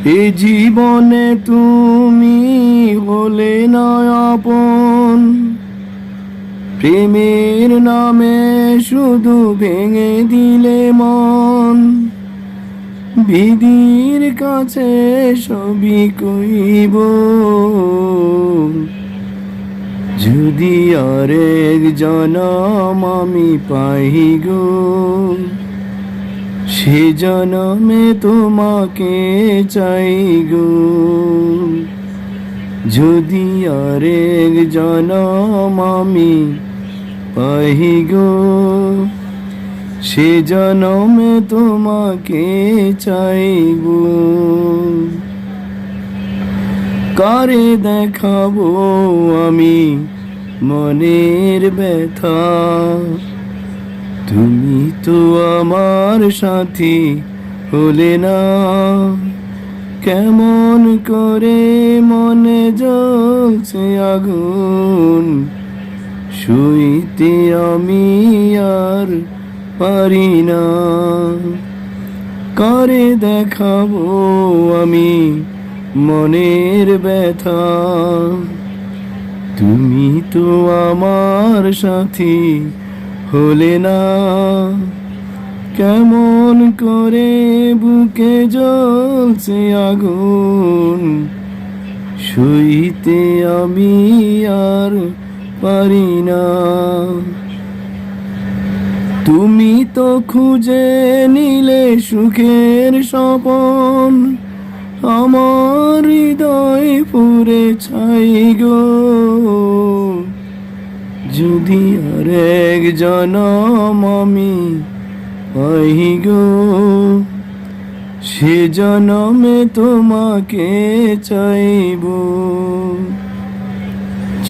এ জীবনে তুমি হলে না আপন, প্রেমের নামে শুধু ভেঙে দিলে মন। বিধির কাছে সবই কইব, যদি আরেক জনম আমি পাই গো, সে জনমে তোমাকে চাই গো। যদি আরেক জনম আমি পাই গো, সে জনমে তোমাকে চাইব। কারে দেখাবো আমি মনের ব্যথা, তুমি তো আমার সাথী হলে না। কেমন করে মনে জ্বলছে আগুন, শুইতে আমি আর পারি না। কারে দেখাবো আমি মনের ব্যথা, তুমি তো আমার সাথী হলে না। কেমন করে বুকে জ্বলছে আগুন, শুইতে আমি আর পারি না। তুমি তো খুঁজে নিলে সুখের স্বপন, আমার হৃদয় পুরে ছাই গো। যদি আরেক জনম আমি পাই গো, সে জনমে তোমাকে চাইব।